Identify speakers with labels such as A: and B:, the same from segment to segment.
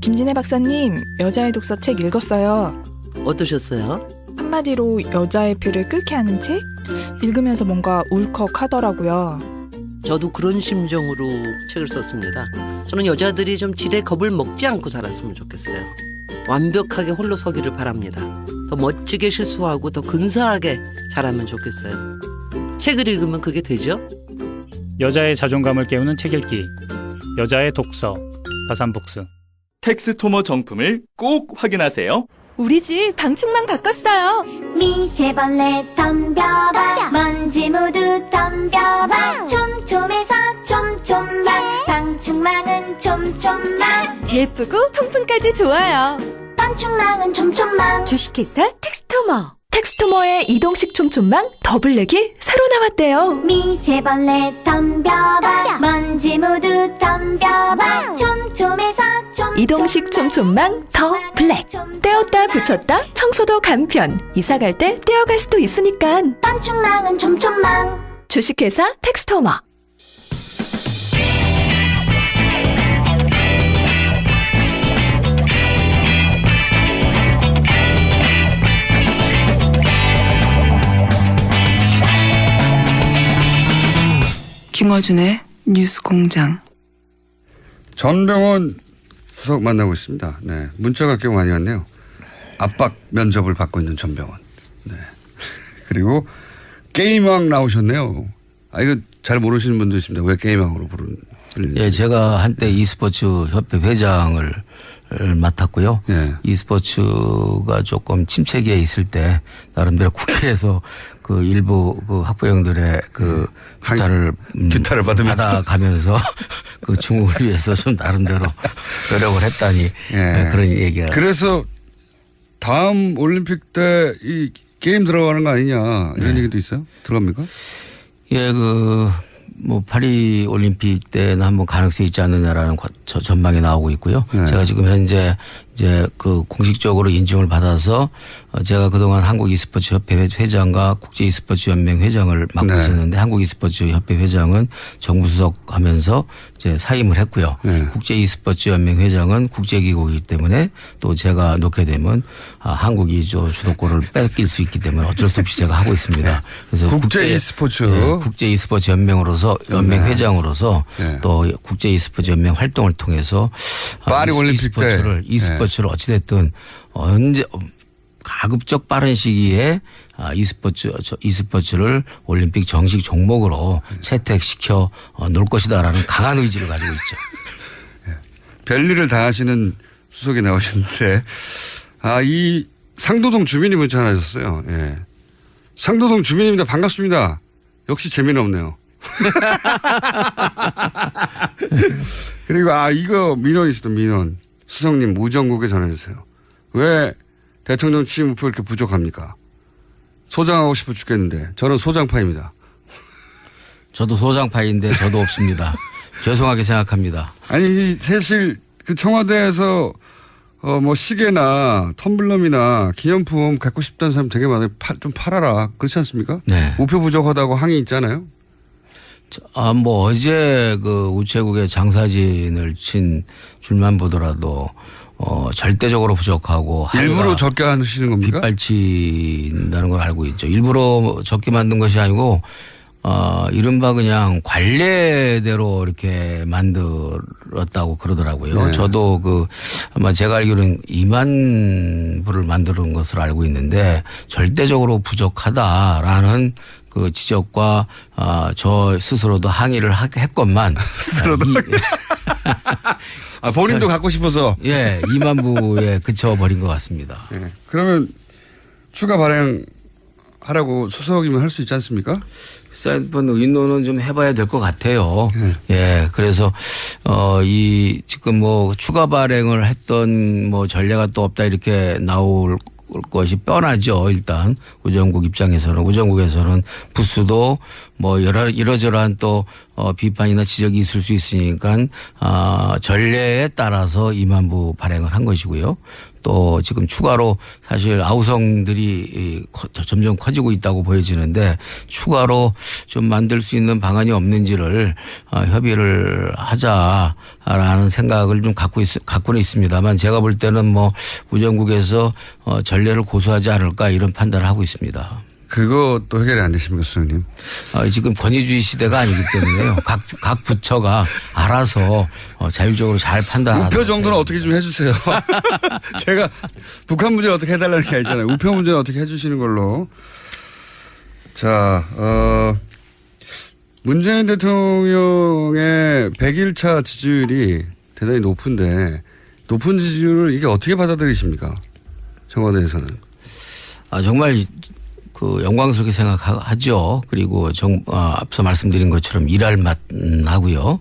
A: 김진애 박사님, 여자의 독서 책 읽었어요.
B: 어떠셨어요?
A: 한마디로 여자의 표를 끓게 하는 책? 읽으면서 뭔가 울컥하더라고요.
B: 저도 그런 심정으로 책을 썼습니다. 저는 여자들이 좀 지레 겁을 먹지 않고 살았으면 좋겠어요. 완벽하게 홀로 서기를 바랍니다. 더 멋지게 실수하고 더 근사하게 자라면 좋겠어요. 책을 읽으면 그게 되죠?
C: 여자의 자존감을 깨우는 책 읽기. 여자의 독서. 다산북스.
D: 텍스토머 정품을 꼭 확인하세요.
E: 우리 집 방충망 바꿨어요.
F: 미세벌레 덤벼봐 먼지 모두 덤벼봐 촘촘해서 촘촘만 방충망은 촘촘만
E: 예쁘고 통풍까지 좋아요.
F: 방충망은 촘촘만
E: 주식회사 텍스토머. 텍스토머의 이동식 촘촘망 더블랙이 새로 나왔대요.
F: 미세벌레 덤벼봐 먼지 모두 덤벼봐 촘촘해서 촘촘만
E: 이동식 촘촘망 더 블랙. 떼었다 붙였다 청소도 간편. 이사 갈 때 떼어갈 수도 있으니까.
F: 방충망은 촘촘만
E: 주식회사 텍스토머.
G: 김어준의 뉴스공장.
H: 전병헌 수석 만나고 있습니다. 네, 문자가 꽤 많이 왔네요. 압박 면접을 받고 있는 전병헌. 네. 그리고 게임왕 나오셨네요. 아, 이거 잘 모르시는 분도 있습니다. 왜 게임왕으로 부르는?
I: 예, 제가 한때 e스포츠 협회 회장을 맡았고요.
H: 예.
I: e스포츠가 조금 침체기에 있을 때 나름대로 국회에서 그 일부 그 학부형들의 그 규탄을 받아가면서 그 중국을 위해서 좀 나름대로 노력을 했다니
H: 예.
I: 그런 얘기가.
H: 그래서 다음 올림픽 때 이 게임 들어가는 거 아니냐 이런
I: 네.
H: 얘기도 있어요? 들어갑니까?
I: 예, 뭐 파리 올림픽 때는 한번 가능성이 있지 않느냐라는 전망이 나오고 있고요.
H: 네.
I: 제가 지금 현재 이제 그 공식적으로 인증을 받아서 제가 그동안 한국 e스포츠 협회 회장과 국제 e스포츠 연맹 회장을 맡고
H: 네.
I: 있었는데 한국 e스포츠 협회 회장은 정부수석 하면서 이제 사임을 했고요.
H: 네.
I: 국제 e스포츠 연맹 회장은 국제기구이기 때문에 또 제가 놓게 되면 한국이 주도권을 뺏길 수 있기 때문에 어쩔 수 없이 제가 하고 있습니다. 그래서
H: 국제 e스포츠.
I: 네, 국제 e스포츠 연맹으로서 연맹
H: 네.
I: 회장으로서
H: 네.
I: 또 국제 e스포츠 연맹 활동을 통해서
H: 파리 올림픽 때
I: e스포츠를 어찌됐든 언제 가급적 빠른 시기에 e스포츠를 올림픽 정식 종목으로 채택시켜 놓을 것이다라는 강한 의지를 가지고 있죠.
H: 별일을 다 하시는 수석이 나오셨는데 이 상도동 주민이 문자 하나 주셨어요. 예. 상도동 주민입니다. 반갑습니다. 역시 재미는 없네요. 그리고 이거 민원 있었던 민원. 수석님 우정국에 전해주세요. 왜 대통령 취임 후보 이렇게 부족합니까? 소장하고 싶어 죽겠는데 저는 소장파입니다.
I: 저도 소장파인데 저도 없습니다. 죄송하게 생각합니다.
H: 아니 사실 그 청와대에서 뭐 시계나 텀블럼이나 기념품 갖고 싶다는 사람 되게 많아요. 좀 팔아라 그렇지 않습니까?
I: 네.
H: 우표 부족하다고 항의 있잖아요.
I: 뭐 어제 그 우체국에 장사진을 친 줄만 보더라도 절대적으로 부족하고
H: 일부러 적게 하시는 겁니까?
I: 빗발친다는 걸 알고 있죠. 일부러 적게 만든 것이 아니고 이른바 그냥 관례대로 이렇게 만들었다고 그러더라고요.
H: 네.
I: 저도 아마 제가 알기로는 2만 부를 만드는 것으로 알고 있는데 절대적으로 부족하다라는 그 지적과 저 스스로도 항의를 했건만
H: 스스로도 본인도 갖고 싶어서
I: 2만 부에 그쳐버린 것 같습니다.
H: 네. 그러면 추가 발행하라고 수석이면 할 수 있지 않습니까?
I: 한번 의논은 좀 해봐야 될 것 같아요. 예, 그래서 지금 뭐 추가 발행을 했던 뭐 전례가 또 없다 이렇게 나올 것이 뻔하죠. 일단 우정국에서는 부수도 뭐 이러저러한 또 비판이나 지적이 있을 수 있으니까 전례에 따라서 2만 부 발행을 한 것이고요. 또 지금 추가로 사실 아우성들이 점점 커지고 있다고 보여지는데 추가로 좀 만들 수 있는 방안이 없는지를 협의를 하자라는 생각을 좀 갖고는 있습니다만 제가 볼 때는 뭐 우정국에서 전례를 고수하지 않을까 이런 판단을 하고 있습니다.
H: 그것도 해결이 안 되십니까, 수석님?
I: 지금 권위주의 시대가 아니기 때문에요. 각 부처가 알아서 자율적으로 잘 판단하도록.
H: 우표 정도는 어떻게 좀 해주세요. 제가 북한 문제를 어떻게 해달라는 게 아니잖아요. 우표 문제는 어떻게 해주시는 걸로. 자, 문재인 대통령의 100일차 지지율이 대단히 높은데 높은 지지율을 이게 어떻게 받아들이십니까? 청와대에서는.
I: 정말 그 영광스럽게 생각하죠. 그리고 앞서 말씀드린 것처럼 일할 맛 나고요.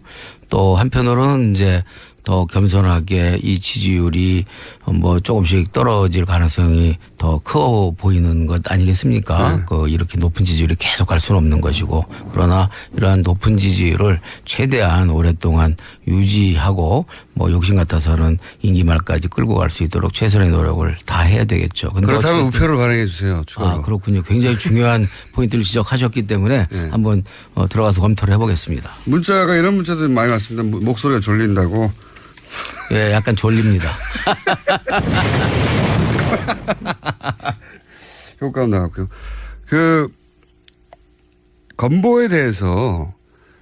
I: 또 한편으로는 이제 더 겸손하게 이 지지율이 뭐 조금씩 떨어질 가능성이 더 커 보이는 것 아니겠습니까?
H: 네.
I: 이렇게 높은 지지율이 계속 갈 수는 없는 것이고 그러나 이러한 높은 지지율을 최대한 오랫동안 유지하고 뭐 욕심 같아서는 임기 말까지 끌고 갈 수 있도록 최선의 노력을 다 해야 되겠죠.
H: 그렇다면 우표를 발행해 주세요. 추가로.
I: 그렇군요. 굉장히 중요한 포인트를 지적하셨기 때문에
H: 네. 한번
I: 들어가서 검토를 해보겠습니다.
H: 문자가 이런 문자들이 많이 왔습니다. 목소리가 졸린다고.
I: 예, 약간 졸립니다.
H: 효과음 나왔고요. 그 건보에 대해서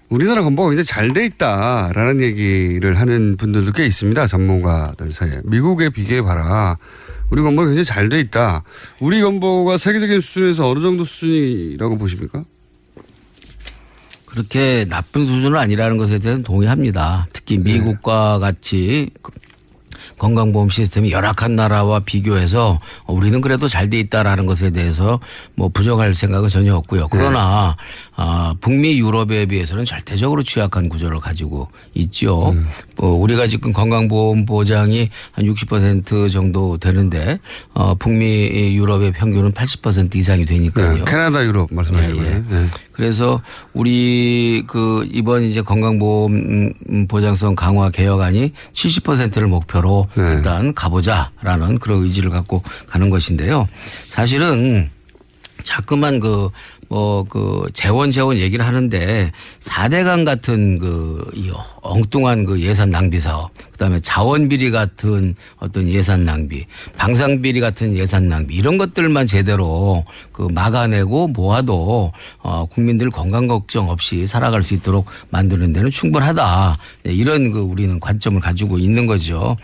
H: 우리나라 건보가 굉장히 잘 돼 있다라는 얘기를 하는 분들도 꽤 있습니다. 전문가들 사이에. 미국에 비교해봐라. 우리 건보가 굉장히 잘 돼 있다. 우리 건보가 세계적인 수준에서 어느 정도 수준이라고 보십니까?
I: 그렇게 나쁜 수준은 아니라는 것에 대해서는 동의합니다. 특히 미국과 같이 건강보험 시스템이 열악한 나라와 비교해서 우리는 그래도 잘 돼 있다라는 것에 대해서 뭐 부정할 생각은 전혀 없고요. 그러나 북미 유럽에 비해서는 절대적으로 취약한 구조를 가지고 있죠. 우리가 지금 건강보험 보장이 한 60% 정도 되는데 북미 유럽의 평균은 80% 이상이 되니까요.
H: 네, 캐나다 유럽 말씀하시는 거예요. 네.
I: 그래서 우리 이번 이제 건강보험 보장성 강화 개혁안이 70%를 목표로 일단 가보자라는 그런 의지를 갖고 가는 것인데요. 사실은 자꾸만 재원 얘기를 하는데 4대강 같은 이 엉뚱한 예산 낭비 사업, 그다음에 자원비리 같은 어떤 예산 낭비, 방산비리 같은 예산 낭비 이런 것들만 제대로 막아내고 모아도 국민들 건강 걱정 없이 살아갈 수 있도록 만드는 데는 충분하다. 이런 우리는 관점을 가지고 있는 거죠.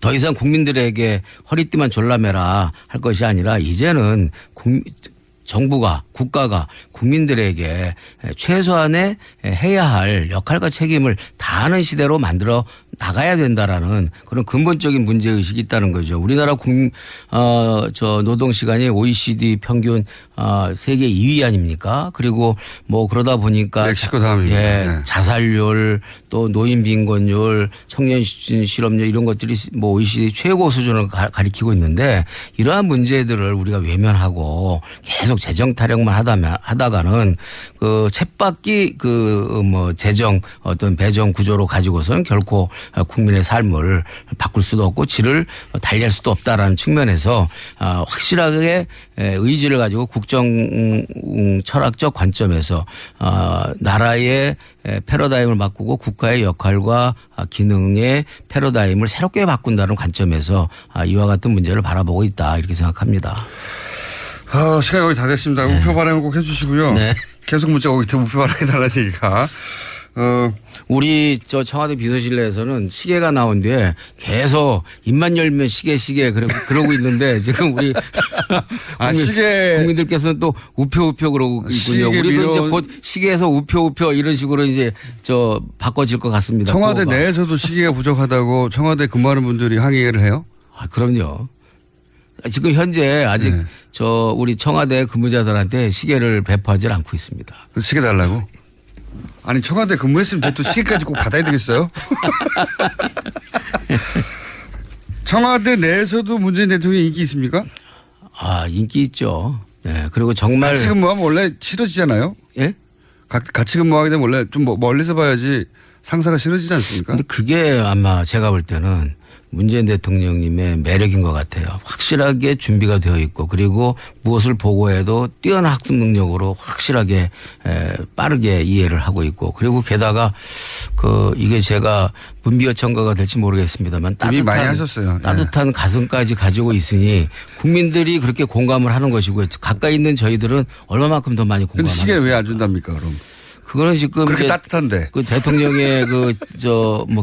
I: 더 이상 국민들에게 허리띠만 졸라매라 할 것이 아니라 이제는 정부가 국가가 국민들에게 최소한의 해야 할 역할과 책임을 다하는 시대로 만들어 나가야 된다라는 그런 근본적인 문제의식이 있다는 거죠. 우리나라 노동 시간이 OECD 평균 세계 2위 아닙니까? 그리고 그러다 보니까
H: 멕시코 다음입니다. 네.
I: 자살률 또 노인 빈곤율, 청년 실업률 이런 것들이 OECD 최고 수준을 가리키고 있는데 이러한 문제들을 우리가 외면하고 계속 재정 타령만 하다가는 쳇바퀴 재정 어떤 배정 구조로 가지고서는 결코 국민의 삶을 바꿀 수도 없고 질을 달리할 수도 없다라는 측면에서 확실하게 의지를 가지고 국정 철학적 관점에서 나라의 패러다임을 바꾸고 국가의 역할과 기능의 패러다임을 새롭게 바꾼다는 관점에서 이와 같은 문제를 바라보고 있다 이렇게 생각합니다.
H: 시간이 거의 다 됐습니다. 네. 우표 발행 꼭 해주시고요. 네. 계속 문자가 오기 때문에 우표 발행해달라는 얘기가.
I: 우리 청와대 비서실 내에서는 시계가 나온 뒤에 계속 입만 열면 시계 그러고 있는데 지금 우리 국민들께서는 또 우표 그러고 있군요. 우리도 이제 곧 시계에서 우표 이런 식으로 이제 바꿔질 것 같습니다.
H: 청와대 내에서도 시계가 부족하다고 청와대 근무하는 분들이 항의를 해요?
I: 그럼요. 지금 현재 아직 우리 청와대 근무자들한테 시계를 배포하지 않고 있습니다.
H: 시계 달라고? 아니 청와대 근무했으면 또 시계까지 꼭 받아야 되겠어요? 청와대 내에서도 문재인 대통령이 인기 있습니까?
I: 인기 있죠. 네. 그리고 정말
H: 같이 근무하면 원래 싫어지잖아요.
I: 예?
H: 같이 근무하게 되면 원래 좀 멀리서 봐야지 상사가 싫어지지 않습니까?
I: 근데 그게 아마 제가 볼 때는 문재인 대통령님의 매력인 것 같아요. 확실하게 준비가 되어 있고 그리고 무엇을 보고해도 뛰어난 학습 능력으로 확실하게 빠르게 이해를 하고 있고 그리고 게다가 이게 제가 문비어천가가 될지 모르겠습니다만
H: 이미 많이 하셨어요.
I: 따뜻한 가슴까지 가지고 있으니 국민들이 그렇게 공감을 하는 것이고요. 가까이 있는 저희들은 얼마만큼 더 많이
H: 근데
I: 공감하는
H: 시계를 왜 안 준답니까 그럼?
I: 그거는 지금
H: 그렇게 따뜻한데.
I: 그 대통령의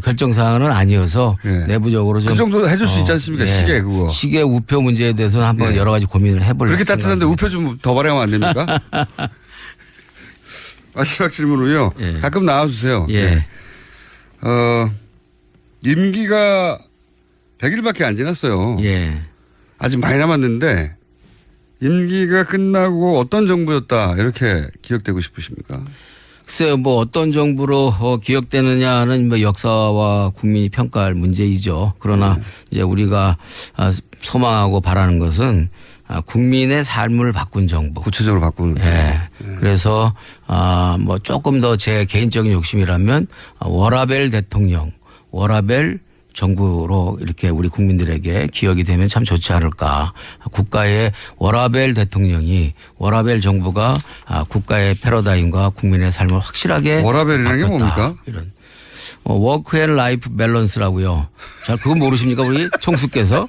I: 결정 사항은 아니어서
H: 예.
I: 내부적으로 좀
H: 그 정도 해줄 수 있지 않습니까?
I: 예.
H: 시계 그거.
I: 시계 우표 문제에 대해서는 한번
H: 예.
I: 여러 가지 고민을 해볼.
H: 그렇게 따뜻한데 우표 좀 더 발행하면 안 됩니까? 마지막 질문으로요.
I: 예.
H: 가끔 나와주세요.
I: 예.
H: 임기가 100일밖에 안 지났어요.
I: 예.
H: 아직 많이 남았는데 임기가 끝나고 어떤 정부였다 이렇게 기억되고 싶으십니까?
I: 글쎄요, 어떤 정부로 기억되느냐는 역사와 국민이 평가할 문제이죠. 그러나 이제 우리가 소망하고 바라는 것은 국민의 삶을 바꾼 정부.
H: 구체적으로 바꾸는.
I: 예. 그래서 조금 더 제 개인적인 욕심이라면 워라벨 대통령, 워라벨 정부로 이렇게 우리 국민들에게 기억이 되면 참 좋지 않을까. 국가의 워라벨 대통령이 워라벨 정부가 국가의 패러다임과 국민의 삶을 확실하게
H: 워라벨이라는 게
I: 바꿨다.
H: 뭡니까?
I: 이런. 워크 앤 라이프 밸런스라고요. 잘 그건 모르십니까 우리 총수께서?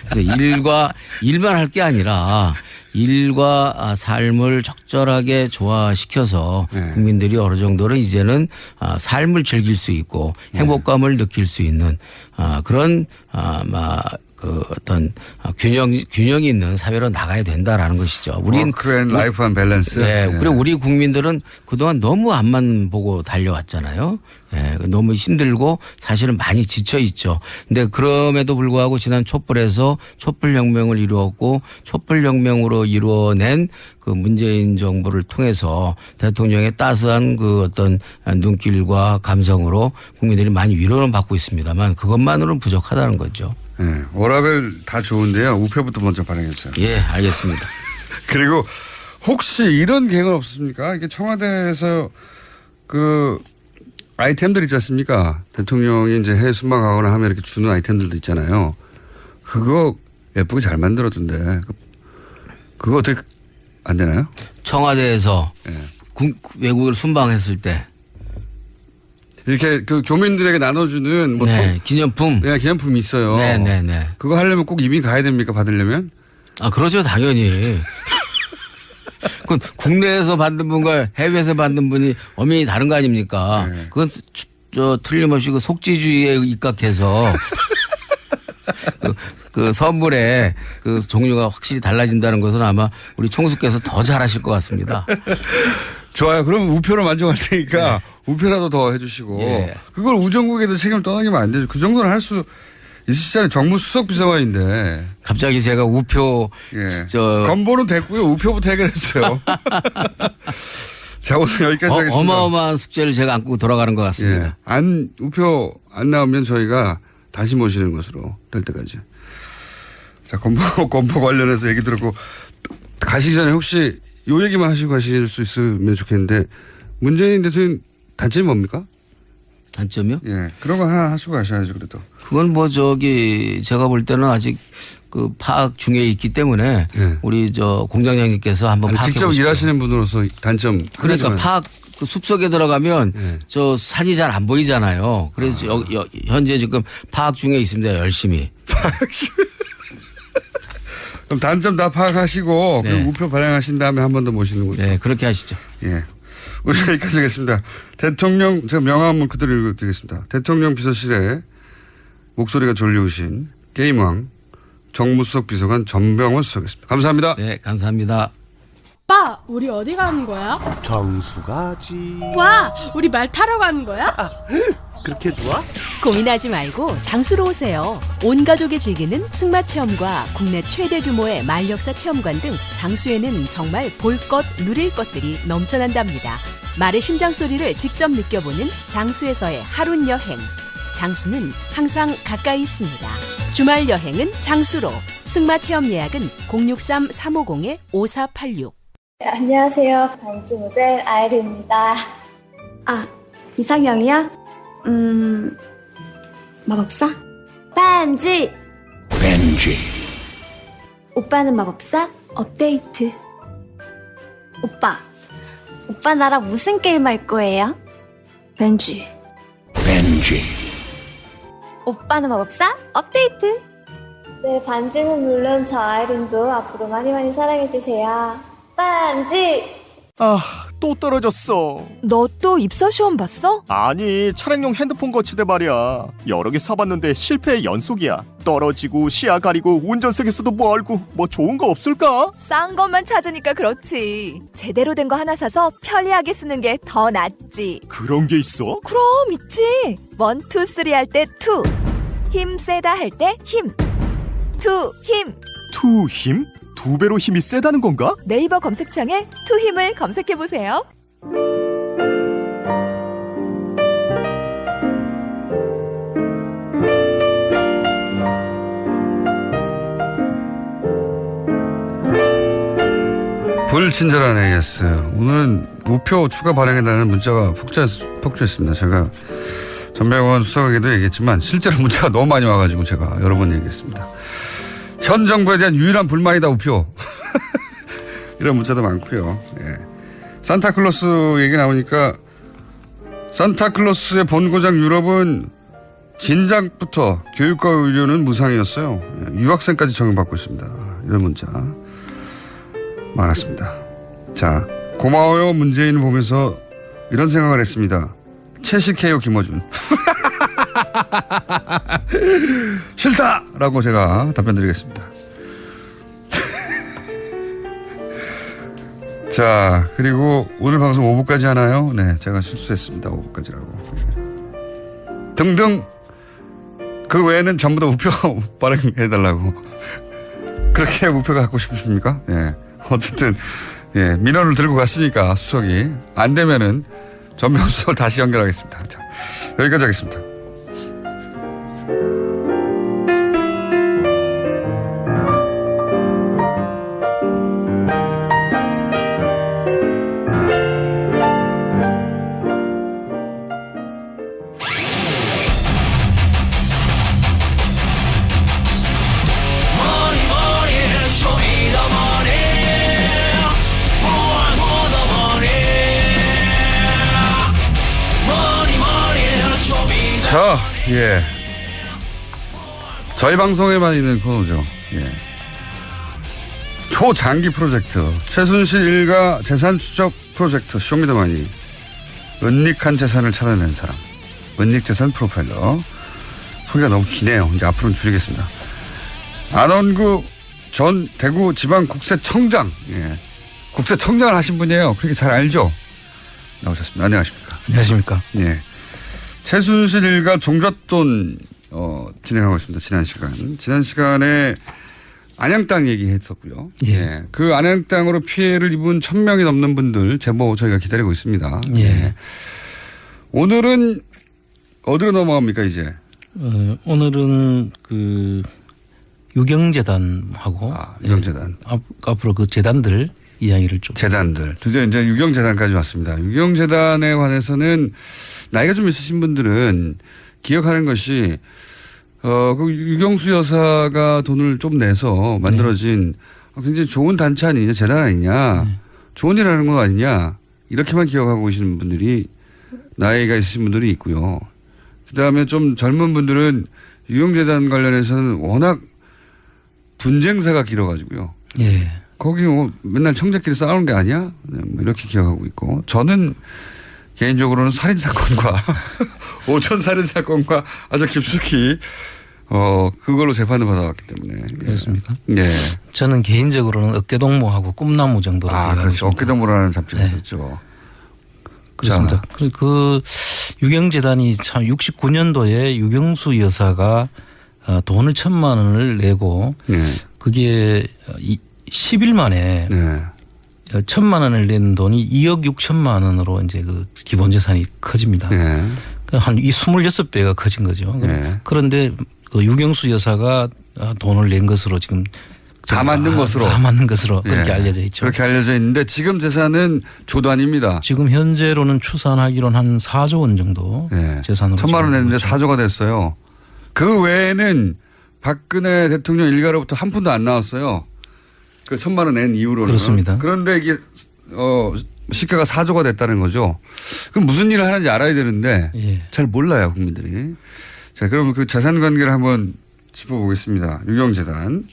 I: 그래서 일만 할 게 아니라 일과 삶을 적절하게 조화시켜서
H: 네.
I: 국민들이 어느 정도는 이제는 삶을 즐길 수 있고 행복감을 느낄 수 있는 그런 어떤 균형이 있는 사회로 나가야 된다라는 것이죠. 우린
H: 워크 앤 라이프 앤 밸런스.
I: 예. 그리고 우리 국민들은 그동안 너무 앞만 보고 달려왔잖아요. 예. 너무 힘들고 사실은 많이 지쳐 있죠. 근데 그럼에도 불구하고 지난 촛불에서 촛불혁명을 이루었고 촛불혁명으로 이루어낸 그 문재인 정부를 통해서 대통령의 따스한 그 어떤 눈길과 감성으로 국민들이 많이 위로는 받고 있습니다만 그것만으로는 부족하다는 거죠.
H: 네. 워라벨 다 좋은데요. 우표부터 먼저 발행했어요.
I: 예, 알겠습니다.
H: 그리고 혹시 이런 계획은 없습니까? 이게 청와대에서 그 아이템들 있지 않습니까? 대통령이 이제 해외 순방하거나 하면 이렇게 주는 아이템들도 있잖아요. 그거 예쁘게 잘 만들었던데. 그거 어떻게 안 되나요?
I: 청와대에서
H: 네.
I: 외국을 순방했을 때
H: 이렇게 그 교민들에게 나눠주는 뭐
I: 네, 기념품.
H: 네, 기념품이 있어요.
I: 네네네.
H: 그거 하려면 꼭 이민 가야 됩니까? 받으려면?
I: 그렇죠. 당연히. 그 국내에서 받는 분과 해외에서 받는 분이 엄연히 다른 거 아닙니까?
H: 네.
I: 그건 틀림없이 그 속지주의에 입각해서 그 선물의 그 종류가 확실히 달라진다는 것은 아마 우리 총수께서 더 잘하실 것 같습니다.
H: 좋아요. 그럼 우표로 만족할 테니까 우표라도 더 해주시고
I: 예.
H: 그걸 우정국에도 책임을 떠넘기면 안 되죠. 그 정도는 할 수 있으시잖아요. 정무수석 비서관인데.
I: 갑자기 제가 우표
H: 예. 건보는 됐고요. 우표부터 해결했어요. 자, 오늘 여기까지 하겠습니다.
I: 어마어마한 숙제를 제가 안고 돌아가는 것 같습니다.
H: 예. 우표 안 나오면 저희가 다시 모시는 것으로 될 때까지. 자, 건보 관련해서 얘기 들었고 가시기 전에 혹시 요 얘기만 하시고 가실 수 있으면 좋겠는데 문재인 대통령 단점이 뭡니까?
I: 단점이요?
H: 예. 그런 거 하나 하시고 가셔야죠, 그래도.
I: 그건 제가 볼 때는 아직 그 파악 중에 있기 때문에
H: 예.
I: 우리 공장장님께서 한번 파악해
H: 직접
I: 보시죠.
H: 일하시는 분으로서 단점.
I: 그러니까 그 숲속에 들어가면
H: 예.
I: 산이 잘 안 보이잖아요. 그래서 현재 지금 파악 중에 있습니다. 열심히.
H: 그럼 단점 다 파악하시고
I: 네.
H: 그리고 우표 발행하신 다음에 한 번 더 모시는 거죠.
I: 네, 그렇게 하시죠.
H: 예. 우리 여기까지 하겠습니다. 대통령, 제가 명함을 그대로 읽어드리겠습니다. 대통령 비서실에 목소리가 졸리우신 게임왕 정무수석 비서관 전병원 수석이었습니다. 감사합니다.
I: 네, 감사합니다.
J: 오빠, 우리 어디 가는 거야?
K: 정수가지.
J: 와, 우리 말 타러 가는 거야?
K: 그렇게 좋아?
E: 고민하지 말고 장수로 오세요. 온 가족이 즐기는 승마 체험과 국내 최대 규모의 말역사 체험관 등 장수에는 정말 볼 것, 누릴 것들이 넘쳐난답니다. 말의 심장 소리를 직접 느껴보는 장수에서의 하룬 여행. 장수는 항상 가까이 있습니다. 주말 여행은 장수로. 승마 체험 예약은 063-350-5486.
F: 안녕하세요. 반지 모델 아이리입니다. 아, 이상형이요? 마법사? 반지!
K: 벤지.
F: 오빠는 마법사? 업데이트. 오빠 나랑 무슨 게임 할 거예요? 벤지.
K: 벤지.
F: 오빠는 마법사? 업데이트. 네, 반지는 물론 저 아이린도 앞으로 많이 사랑해주세요. 반지!
D: 아, 또 떨어졌어.
E: 너 또 입사 시험 봤어?
D: 아니, 차량용 핸드폰 거치대 말이야. 여러 개 사봤는데 실패의 연속이야. 떨어지고 시야 가리고 운전석에서도 뭐 알고 뭐 좋은 거 없을까?
E: 싼 것만 찾으니까 그렇지. 제대로 된 거 하나 사서 편리하게 쓰는 게 더 낫지.
D: 그런 게 있어?
E: 그럼 있지. 1, 2, 3 할 때 2. 힘 세다 할 때 힘. 2 힘.
D: 투 힘? 2배로 힘이 세다는 건가?
E: 네이버 검색창에 2 힘을 검색해 보세요.
H: 불친절한 AS. 오늘은 우표 추가 발행해달라는 문자가 폭주했습니다. 제가 전병원 수석에게도 얘기했지만 실제로 문자가 너무 많이 와가지고 제가 여러 번 얘기했습니다. 현 정부에 대한 유일한 우표. 이런 문자도 많고요. 예. 산타클로스 얘기 나오니까 산타클로스의 본고장 유럽은 진작부터 교육과 의료는 무상이었어요. 예. 유학생까지 적용받고 있습니다. 이런 문자 많았습니다. 자, 고마워요 문재인을 보면서 이런 생각을 했습니다. 채식해요 김어준. 싫다라고 제가 답변 드리겠습니다. 자, 그리고 오늘 방송 5부까지 하나요? 네, 제가 실수했습니다. 5부까지라고. 등등 그 외에는 전부 다 우표 발행해달라고. 그렇게 우표가 갖고 싶으십니까? 예. 어쨌든 예, 민원을 들고 갔으니까 수석이 안 되면은 전명수 수석을 다시 연결하겠습니다. 자, 여기까지 하겠습니다. 자, 예. 저희 방송에만 있는 코너죠. 예. 초장기 프로젝트. 최순실 일가 재산 추적 프로젝트 쇼미더머니. 은닉한 재산을 찾아내는 사람. 은닉 재산 프로파일러. 소개가 너무 기네요. 이제 앞으로는 줄이겠습니다. 안원구 전 대구 지방국세청장. 예. 국세청장을 하신 분이에요. 그렇게 잘 알죠? 나오셨습니다. 안녕하십니까.
I: 안녕하십니까.
H: 예. 최순실 일가 종잣돈 진행하고 있습니다. 지난 시간에 안양 땅 얘기했었고요.
I: 예.
H: 예. 그 안양 땅으로 피해를 입은 1,000명이 넘는 분들 제보 저희가 기다리고 있습니다.
I: 예.
H: 예. 오늘은 어디로 넘어갑니까 이제?
I: 오늘은 그 유경재단하고
H: 유경재단.
I: 예. 앞으로 그 재단들 이야기를 좀.
H: 재단들. 드디어 이제 유경재단까지 왔습니다. 유경재단에 관해서는 나이가 좀 있으신 분들은 기억하는 것이 그 유경수 여사가 돈을 좀 내서 만들어진 굉장히 좋은 단체 아니냐, 재단 아니냐, 좋은 일 하는 거 아니냐 이렇게만 기억하고 계시는 분들이 나이가 있으신 분들이 있고요. 그다음에 좀 젊은 분들은 유경재단 관련해서는 워낙 분쟁사가 길어가지고요.
I: 예.
H: 거기 뭐 맨날 청자끼리 싸우는 게 아니야? 뭐 이렇게 기억하고 있고 저는 개인적으로는 살인사건과 오천살인사건과 아주 깊숙이 그걸로 재판을 받아왔기 때문에.
I: 그렇습니까?
H: 예.
I: 저는 개인적으로는 어깨동무하고 꿈나무 정도로.
H: 그렇죠. 어깨동무라는 잡지가 있었죠.
I: 그렇습니다. 그 유경재단이 참 69년도에 유경수 여사가 돈을 1,000만 원을 내고 그게 10일 만에 1,000만 원을 낸 돈이 2억 6천만 원으로 이제 그 기본 재산이 커집니다. 한 26배가 커진 거죠. 그런데 그 유경수 여사가 돈을 낸 것으로 지금
H: 다 맞는 것으로.
I: 다 맞는 것으로 그렇게
H: 예.
I: 알려져 있죠.
H: 그렇게 알려져 있는데 지금 재산은 조 단위입니다.
I: 지금 현재로는 추산하기로는 한 4조 원 정도
H: 예.
I: 재산으로
H: 1,000만 원 냈는데
I: 있죠.
H: 4조가 됐어요. 그 외에는 박근혜 대통령 일가로부터 한 푼도 안 나왔어요. 그 1,000만 원 낸 이후로는.
I: 그렇습니다.
H: 그런데 이게 시가가 4조가 됐다는 거죠. 그럼 무슨 일을 하는지 알아야 되는데
I: 예.
H: 잘 몰라요 국민들이. 자, 그러면 그 재산 관계를 한번 짚어보겠습니다. 유경재단.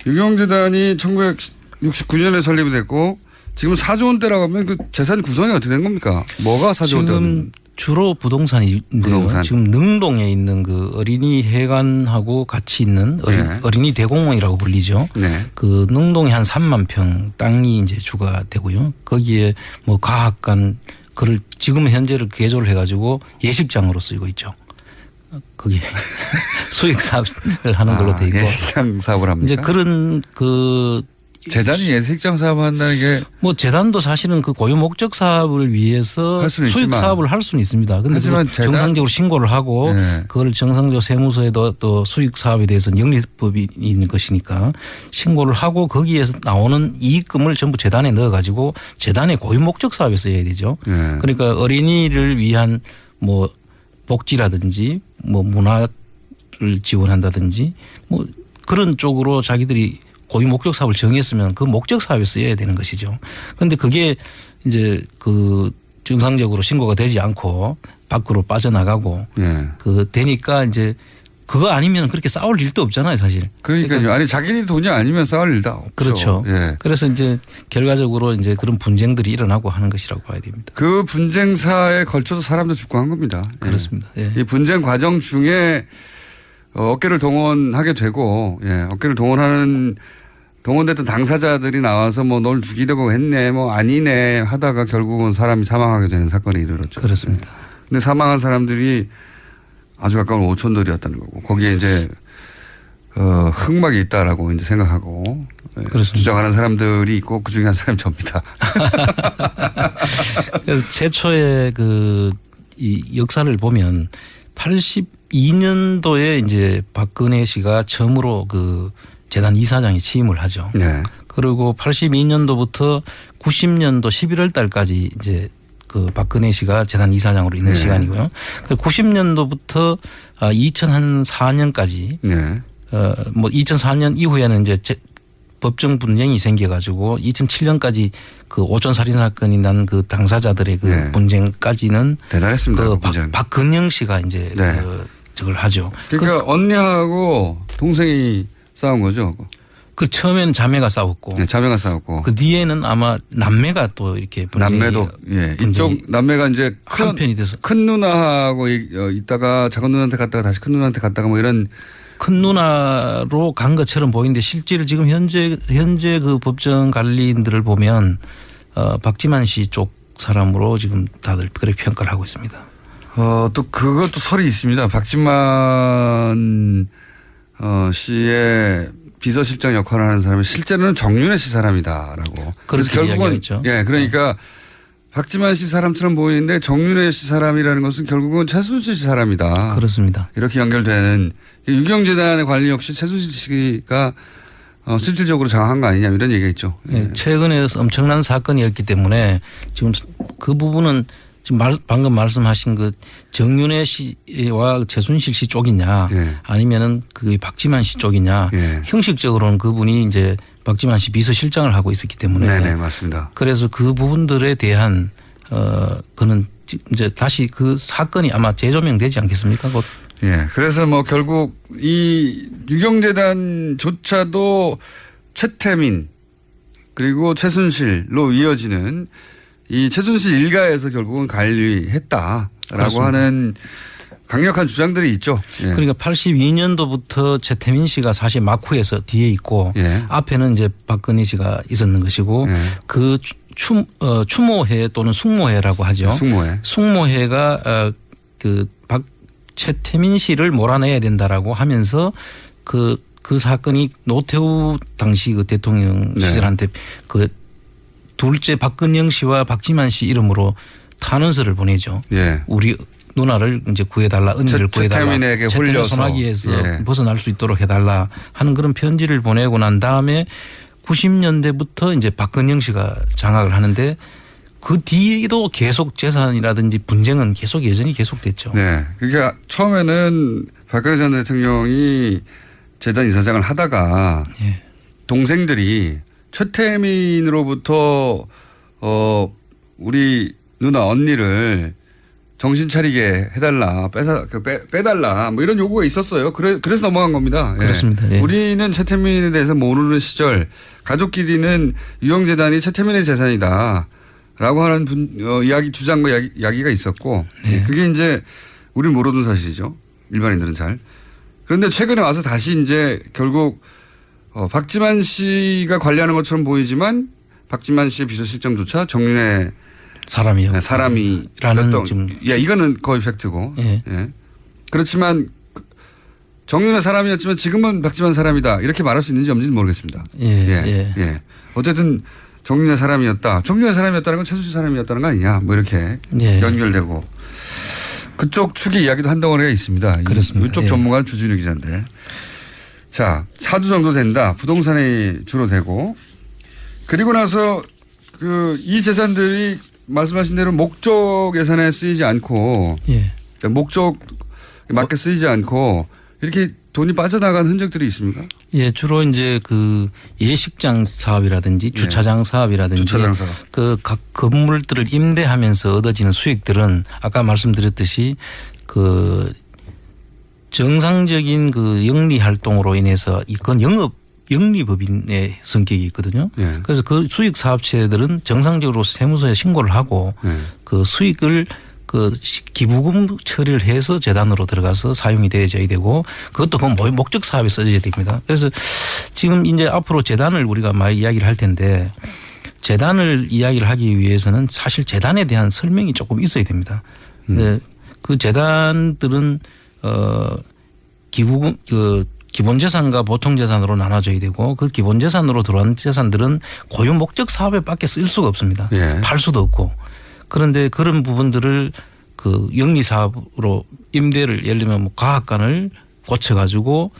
H: 유경재단이 1969년에 설립이 됐고 지금 4조 원대라고 하면 그 재산 구성이 어떻게 된 겁니까? 뭐가 4조 원대?
I: 지금 주로 부동산인데요.
H: 부동산.
I: 지금 능동에 있는 그 어린이 해관하고 같이 있는
H: 네.
I: 어린이 대공원이라고 불리죠.
H: 네.
I: 그 능동에 한 3만 평 땅이 이제 주가 되고요. 거기에 뭐 과학관 그를 지금 현재를 개조를 해가지고 예식장으로 쓰이고 있죠. 거기 수익 사업을 하는 걸로 돼 있고.
H: 예식장 사업을 합니까?
I: 이제 그런 그
H: 재단이 예식장 사업을 한다는 게
I: 뭐 재단도 사실은 그 고유 목적 사업을 위해서
H: 할 수는
I: 수익
H: 있지만.
I: 사업을 할 수는 있습니다. 그런데 정상적으로 신고를 하고
H: 네.
I: 그걸 정상적으로 세무서에도 또 수익 사업에 대해서는 영리법이 있는 것이니까 신고를 하고 거기에서 나오는 이익금을 전부 재단에 넣어 가지고 재단의 고유 목적 사업에 써야 되죠.
H: 네.
I: 그러니까 어린이를 위한 뭐 복지라든지 뭐 문화를 지원한다든지 뭐 그런 쪽으로 자기들이 고유 목적 사업을 정했으면 그 목적 사업에 쓰여야 되는 것이죠. 그런데 그게 이제 그 정상적으로 신고가 되지 않고 밖으로 빠져나가고
H: 예.
I: 그 되니까 이제 그거 아니면 그렇게 싸울 일도 없잖아요, 사실.
H: 그러니까요. 아니 자기네 돈이 아니면 싸울 일도 없죠.
I: 그렇죠.
H: 예.
I: 그래서 이제 결과적으로 이제 그런 분쟁들이 일어나고 하는 것이라고 봐야 됩니다.
H: 그 분쟁사에 걸쳐서 사람도 죽고 한 겁니다. 예.
I: 그렇습니다. 예.
H: 이 분쟁 과정 중에 어깨를 동원하게 되고, 예, 어깨를 동원됐던 당사자들이 나와서 뭐 널 죽이려고 했네, 뭐 아니네 하다가 결국은 사람이 사망하게 되는 사건이 이르렀죠.
I: 그렇습니다.
H: 근데 사망한 사람들이 아주 가까운 오촌들이었다는 거고, 거기에 이제 흑막이 있다라고 이제 생각하고 주장하는 사람들이 있고 그 중에 한 사람이 접니다.
I: 그래서 최초의 그 이 역사를 보면 82년도에 이제 박근혜 씨가 처음으로 그 재단 이사장에 취임을 하죠.
H: 네.
I: 그리고 82년도부터 90년도 11월 달까지 이제 그 박근혜 씨가 재단 이사장으로 있는
H: 네.
I: 시간이고요. 90년도부터 2004년까지
H: 네.
I: 뭐 2004년 이후에는 이제 법정 분쟁이 생겨가지고 2007년까지 그 오촌 살인 사건이 난 그 당사자들의 그
H: 네.
I: 분쟁까지는
H: 대단했습니다.
I: 그
H: 분쟁.
I: 박근영 씨가 이제
H: 네.
I: 저걸 하죠.
H: 그러니까 언니하고 동생이 싸운 거죠.
I: 그 처음에는 자매가 싸웠고,
H: 네, 자매가 싸웠고,
I: 그 뒤에는 아마 남매가 또 이렇게
H: 남매도 예 이쪽 남매가 이제
I: 한 편이 돼서
H: 큰 누나하고 있다가 작은 누나한테 갔다가 다시 큰 누나한테 갔다가 뭐 이런
I: 큰 누나로 간 것처럼 보이는데 실제로 지금 현재 그 법정 관리인들을 보면 박지만 씨 쪽 사람으로 지금 다들 그렇게 평가를 하고 있습니다.
H: 또 그것도 설이 있습니다. 박지만 씨의 비서실장 역할을 하는 사람이 실제로는 정윤회 씨 사람이다라고. 그래서 결국은
I: 있죠.
H: 예 그러니까 박지만 씨 사람처럼 보이는데 정윤회 씨 사람이라는 것은 결국은 최순실 씨 사람이다.
I: 그렇습니다.
H: 이렇게 연결되는 유경재단의 관리 역시 최순실 씨가 실질적으로 장악한 거 아니냐 이런 얘기가 있죠.
I: 예. 최근에 엄청난 사건이었기 때문에 지금 그 부분은 지금 방금 말씀하신 그 정윤회 씨와 최순실 씨 쪽이냐
H: 예.
I: 아니면은 그 박지만 씨 쪽이냐
H: 예.
I: 형식적으로는 그분이 이제 박지만 씨 비서실장을 하고 있었기 때문에
H: 네네 맞습니다.
I: 그래서 그 부분들에 대한 그는 이제 다시 그 사건이 아마 재조명되지 않겠습니까? 곧.
H: 예. 그래서 뭐 결국 이 유경재단조차도 최태민 그리고 최순실로 이어지는 이 최순실 일가에서 결국은 관리했다라고
I: 그렇습니다.
H: 하는 강력한 주장들이 있죠. 예.
I: 그러니까 82년도부터 최태민 씨가 사실 마쿠에서 뒤에 있고
H: 예.
I: 앞에는 이제 박근혜 씨가 있었는 것이고
H: 예.
I: 그 추모회 또는 숙모회라고 하죠.
H: 숙모회.
I: 숙모회가 그 최태민 씨를 몰아내야 된다라고 하면서 그 사건이 노태우 당시 그 대통령 시절한테 그 둘째 박근영 씨와 박지만 씨 이름으로 탄원서를 보내죠.
H: 예.
I: 우리 누나를 이제 구해달라, 언니를 구해달라,
H: 최태민에게
I: 최태민
H: 홀려서
I: 소나기에서
H: 예.
I: 벗어날 수 있도록 해달라 하는 그런 편지를 보내고 난 다음에 90년대부터 이제 박근영 씨가 장악을 하는데 그 뒤에도 계속 재산이라든지 분쟁은 계속 여전히 계속됐죠.
H: 네. 그러니까 처음에는 박근혜 전 대통령이 재단 이사장을 하다가
I: 예.
H: 동생들이 최태민으로부터 우리 누나 언니를 정신 차리게 해달라, 빼달라, 뭐 이런 요구가 있었어요. 그래서 넘어간 겁니다. 예.
I: 그렇습니다. 예.
H: 우리는 최태민에 대해서 모르는 시절 가족끼리는 유형재단이 최태민의 재산이다. 라고 하는 주장과 이야기가 있었고
I: 네.
H: 그게 이제 우리는 모르는 사실이죠. 일반인들은 잘. 그런데 최근에 와서 다시 이제 결국 박지만 씨가 관리하는 것처럼 보이지만 박지만 씨의 비서실장조차 정윤회 사람이라는
I: 지금
H: 이거는 거의 팩트고.
I: 예.
H: 예. 그렇지만 정윤회 사람이었지만 지금은 박지만 사람이다 이렇게 말할 수 있는지 없는지는 모르겠습니다. 예. 어쨌든 정윤회 사람이었다. 정윤회 사람이었다는 건 최순실 사람이었다는 거 아니냐. 뭐 이렇게
I: 예.
H: 연결되고 그쪽 축의 이야기도 한 덩어리가 있습니다.
I: 그렇습니다.
H: 이쪽
I: 예.
H: 전문가는 주진우 기자인데. 자, 4주 정도 된다. 부동산이 주로 되고 그리고 나서 이 재산들이 말씀하신 대로 목적 예산에 쓰이지 않고
I: 예.
H: 목적 맞게 쓰이지 않고 이렇게 돈이 빠져나간 흔적들이 있습니까?
I: 예, 주로 이제 그 예식장 사업이라든지 주차장 사업이라든지
H: 주차장 사업.
I: 각 건물들을 임대하면서 얻어지는 수익들은 아까 말씀드렸듯이 정상적인 영리 활동으로 인해서 이건 영리법인의 성격이 있거든요.
H: 네.
I: 그래서 그 수익 사업체들은 정상적으로 세무서에 신고를 하고 그 수익을 기부금 처리를 해서 재단으로 들어가서 사용이 되어져야 되고 그것도 목적 사업에 써져야 됩니다. 그래서 지금 이제 앞으로 재단을 우리가 많이 이야기를 할 텐데 재단을 이야기를 하기 위해서는 사실 재단에 대한 설명이 조금 있어야 됩니다. 그 재단들은 기부금 기본 재산과 보통 재산으로 나눠져야 되고 그 기본 재산으로 들어온 재산들은 고유 목적 사업에 밖에 쓸 수가 없습니다.
H: 예.
I: 팔 수도 없고. 그런데 그런 부분들을 영리 사업으로 임대를 예를 들면 과학관을 고쳐가지고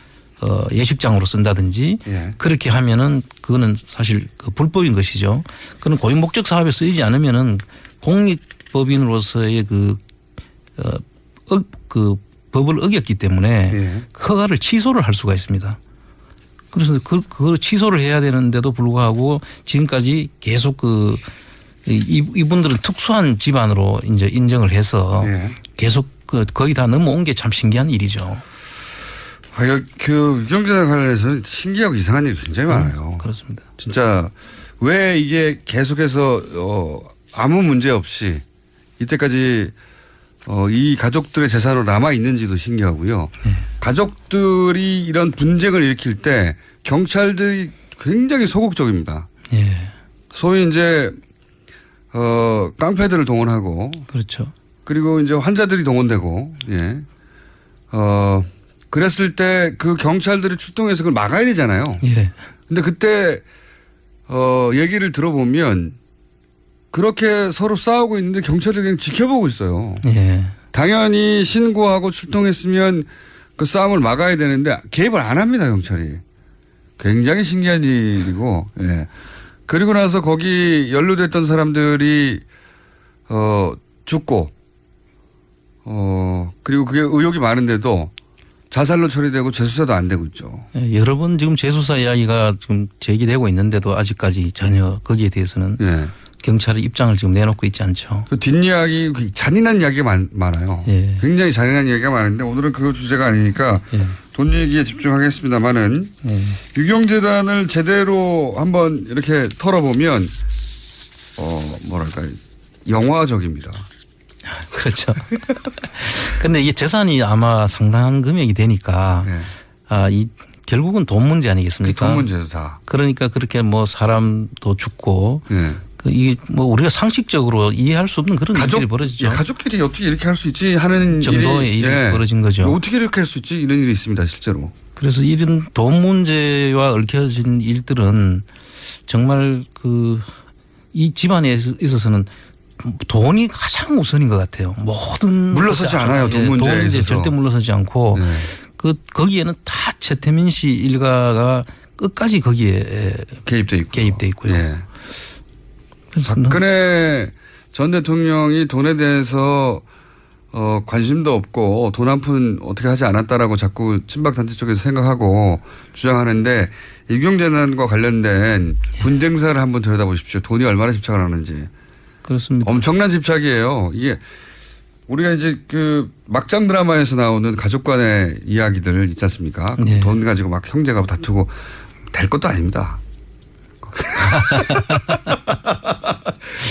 I: 예식장으로 쓴다든지
H: 예.
I: 그렇게 하면은 그거는 사실 불법인 것이죠. 그런 고유 목적 사업에 쓰이지 않으면은 공익법인으로서의 법을 어겼기 때문에
H: 예.
I: 허가를 취소를 할 수가 있습니다. 그래서 그걸 취소를 해야 되는데도 불구하고 지금까지 계속 이분들은 특수한 집안으로 이제 인정을 해서
H: 예.
I: 계속 거의 다 넘어온 게 참 신기한 일이죠.
H: 유형재단 관련해서는 신기하고 이상한 일이 굉장히 많아요.
I: 그렇습니다.
H: 진짜 왜 이게 계속해서 아무 문제 없이 이때까지 이 가족들의 재산으로 남아 있는지도 신기하고요.
I: 네.
H: 가족들이 이런 분쟁을 일으킬 때 경찰들이 굉장히 소극적입니다.
I: 예.
H: 소위 이제 깡패들을 동원하고
I: 그렇죠.
H: 그리고 이제 환자들이 동원되고 예. 그랬을 때 그 경찰들이 출동해서 그걸 막아야 되잖아요.
I: 예.
H: 근데 그때 얘기를 들어보면 그렇게 서로 싸우고 있는데 경찰이 그냥 지켜보고 있어요.
I: 예.
H: 당연히 신고하고 출동했으면 그 싸움을 막아야 되는데 개입을 안 합니다, 경찰이. 굉장히 신기한 일이고, 예. 그리고 나서 거기 연루됐던 사람들이, 죽고, 그리고 그게 의혹이 많은데도 자살로 처리되고 재수사도 안 되고 있죠.
I: 예. 여러 번 지금 재수사 이야기가 지금 제기되고 있는데도 아직까지 전혀 거기에 대해서는
H: 예.
I: 경찰의 입장을 지금 내놓고 있지 않죠.
H: 그 뒷이야기, 잔인한 이야기가 많아요.
I: 예.
H: 굉장히 잔인한 이야기가 많은데 오늘은 그 주제가 아니니까
I: 예.
H: 돈 얘기에 집중하겠습니다만은
I: 예.
H: 유경재단을 제대로 한번 이렇게 털어보면 뭐랄까요. 영화적입니다.
I: 그렇죠. 근데 이게 재산이 아마 상당한 금액이 되니까
H: 네.
I: 결국은 돈 문제 아니겠습니까?
H: 돈 문제도 다.
I: 그러니까 그렇게 사람도 죽고
H: 네.
I: 이게 우리가 상식적으로 이해할 수 없는 그런 일이 벌어지죠.
H: 예, 가족끼리 어떻게 이렇게 할 수 있지 하는
I: 정도의 일이 벌어진 거죠.
H: 어떻게 이렇게 할 수 있지 이런 일이 있습니다, 실제로.
I: 그래서 이런 돈 문제와 얽혀진 일들은 정말 이 집안에 있어서는 돈이 가장 우선인 것 같아요. 모든
H: 물러서지 않아요. 돈 문제에
I: 돈 문제
H: 있어서.
I: 절대 물러서지 않고
H: 네.
I: 거기에는 다 최태민 씨 일가가 끝까지 거기에 개입돼 있고요.
H: 예.
I: 그래서
H: 박근혜 전 대통령이 돈에 대해서 관심도 없고 돈 한 푼 어떻게 하지 않았다라고 자꾸 친박단체 쪽에서 생각하고 주장하는데 이경재난과 관련된 분쟁사를 한번 들여다보십시오. 돈이 얼마나 집착을 하는지.
I: 그렇습니다.
H: 엄청난 집착이에요. 이게 우리가 이제 그 막장 드라마에서 나오는 가족 간의 이야기들 있지 않습니까?
I: 네.
H: 돈 가지고 막 형제가 다투고 될 것도 아닙니다.